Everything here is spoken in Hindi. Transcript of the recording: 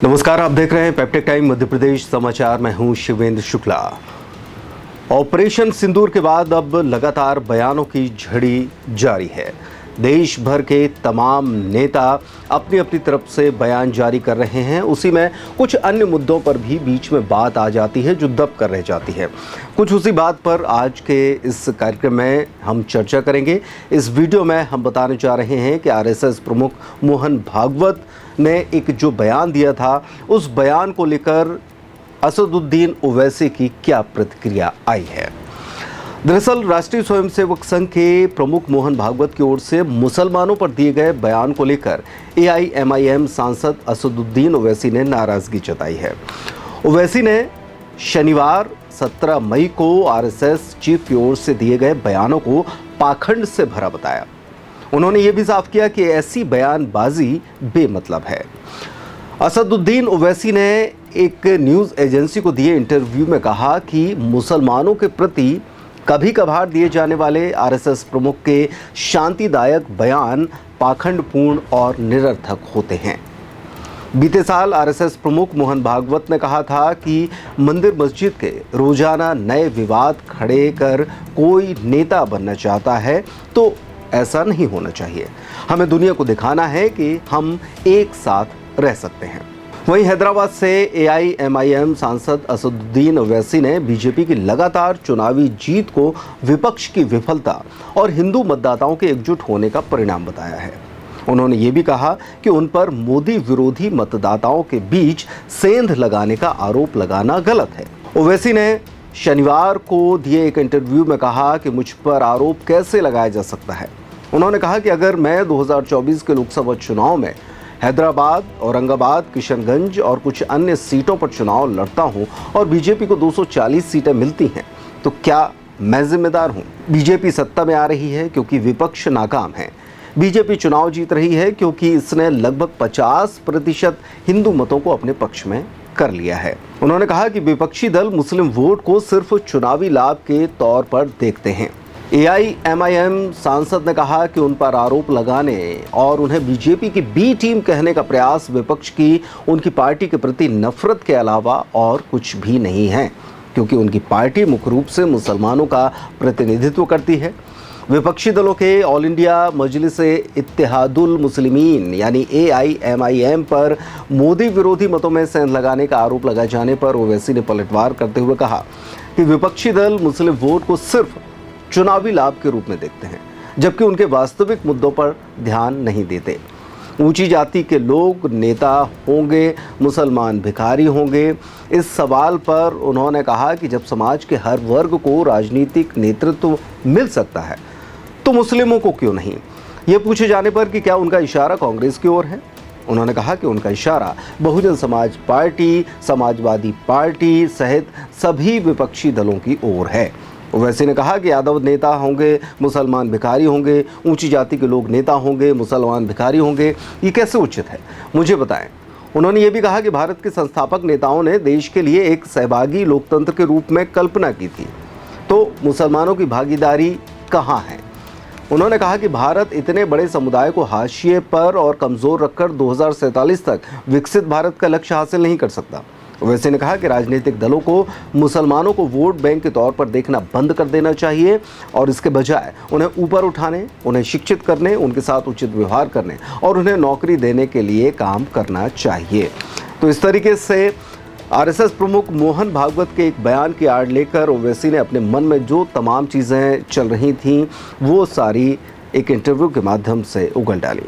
नमस्कार, आप देख रहे हैं पेप्टेक टाइम मध्य प्रदेश समाचार। मैं हूं शिवेंद्र शुक्ला। ऑपरेशन सिंदूर के बाद अब लगातार बयानों की झड़ी जारी है। देश भर के तमाम नेता अपनी अपनी तरफ से बयान जारी कर रहे हैं। उसी में कुछ अन्य मुद्दों पर भी बीच में बात आ जाती है जो दब कर रह जाती है। कुछ उसी बात पर आज के इस कार्यक्रम में हम चर्चा करेंगे। इस वीडियो में हम बताने जा रहे हैं कि आरएसएस प्रमुख मोहन भागवत ने एक जो बयान दिया था, उस बयान को लेकर असदुद्दीन ओवैसी की क्या प्रतिक्रिया आई है। दरअसल राष्ट्रीय स्वयंसेवक संघ के प्रमुख मोहन भागवत की ओर से मुसलमानों पर दिए गए बयान को लेकर एआईएमआईएम सांसद असदुद्दीन ओवैसी ने नाराजगी जताई है। ओवैसी ने शनिवार 17 मई को आरएसएस चीफ की ओर से दिए गए बयानों को पाखंड से भरा बताया। उन्होंने ये भी साफ किया कि ऐसी बयानबाजी बेमतलब है। असदुद्दीन ओवैसी ने एक न्यूज़ एजेंसी को दिए इंटरव्यू में कहा कि मुसलमानों के प्रति कभी कभार दिए जाने वाले आरएसएस प्रमुख के शांतिदायक बयान पाखंडपूर्ण और निरर्थक होते हैं। बीते साल आरएसएस प्रमुख मोहन भागवत ने कहा था कि मंदिर मस्जिद के रोजाना नए विवाद खड़े कर कोई नेता बनना चाहता है तो ऐसा नहीं होना चाहिए। हमें दुनिया को दिखाना है कि हम एक साथ रह सकते हैं। वहीं हैदराबाद से एआईएमआईएम सांसद असदुद्दीन ओवैसी ने बीजेपी की लगातार चुनावी जीत को विपक्ष की विफलता और हिंदू मतदाताओं के एकजुट होने का परिणाम बताया है। उन्होंने ये भी कहा कि उन पर मोदी विरोधी मतदाताओं के बीच सेंध लगाने का आरोप लगाना गलत है। ओवैसी ने शनिवार को दिए एक इंटरव्यू में कहा कि मुझ पर आरोप कैसे लगाया जा सकता है। उन्होंने कहा कि अगर मैं 2024 के लोकसभा चुनाव में हैदराबाद, औरंगाबाद, किशनगंज और कुछ अन्य सीटों पर चुनाव लड़ता हूं और बीजेपी को 240 सीटें मिलती हैं तो क्या मैं जिम्मेदार हूं? बीजेपी सत्ता में आ रही है क्योंकि विपक्ष नाकाम है। बीजेपी चुनाव जीत रही है क्योंकि इसने लगभग 50% हिंदू मतों को अपने पक्ष में कर लिया है। उन्होंने कहा कि विपक्षी दल मुस्लिम वोट को सिर्फ चुनावी लाभ के तौर पर देखते हैं। एआईएमआईएम सांसद ने कहा कि उन पर आरोप लगाने और उन्हें बीजेपी की बी टीम कहने का प्रयास विपक्ष की उनकी पार्टी के प्रति नफरत के अलावा और कुछ भी नहीं है, क्योंकि उनकी पार्टी मुख्य रूप से मुसलमानों का प्रतिनिधित्व करती है। विपक्षी दलों के ऑल इंडिया मजलिस इत्तेहादुल मुस्लिमीन यानी एआईएमआईएम पर मोदी विरोधी मतों में सेंध लगाने का आरोप लगाए जाने पर ओवैसी ने पलटवार करते हुए कहा कि विपक्षी दल मुस्लिम वोट को सिर्फ चुनावी लाभ के रूप में देखते हैं, जबकि उनके वास्तविक मुद्दों पर ध्यान नहीं देते। ऊंची जाति के लोग नेता होंगे, मुसलमान भिखारी होंगे। इस सवाल पर उन्होंने कहा कि जब समाज के हर वर्ग को राजनीतिक नेतृत्व मिल सकता है तो मुस्लिमों को क्यों नहीं? ये पूछे जाने पर कि क्या उनका इशारा कांग्रेस की ओर है, उन्होंने कहा कि उनका इशारा बहुजन समाज पार्टी, समाजवादी पार्टी सहित सभी विपक्षी दलों की ओर है। ओवैसी ने कहा कि यादव नेता होंगे, मुसलमान भिखारी होंगे, ऊंची जाति के लोग नेता होंगे, मुसलमान भिखारी होंगे, ये कैसे उचित है? मुझे बताएं। उन्होंने ये भी कहा कि भारत के संस्थापक नेताओं ने देश के लिए एक सहभागी लोकतंत्र के रूप में कल्पना की थी, तो मुसलमानों की भागीदारी कहाँ है? उन्होंने कहा कि भारत इतने बड़े समुदाय को हाशिए पर और कमज़ोर रखकर 2047 तक विकसित भारत का लक्ष्य हासिल नहीं कर सकता। ओवैसी ने कहा कि राजनीतिक दलों को मुसलमानों को वोट बैंक के तौर पर देखना बंद कर देना चाहिए और इसके बजाय उन्हें ऊपर उठाने, उन्हें शिक्षित करने, उनके साथ उचित व्यवहार करने और उन्हें नौकरी देने के लिए काम करना चाहिए। तो इस तरीके से आरएसएस प्रमुख मोहन भागवत के एक बयान की आड़ लेकर ओवैसी ने अपने मन में जो तमाम चीज़ें चल रही थीं वो सारी एक इंटरव्यू के माध्यम से उगल डाली।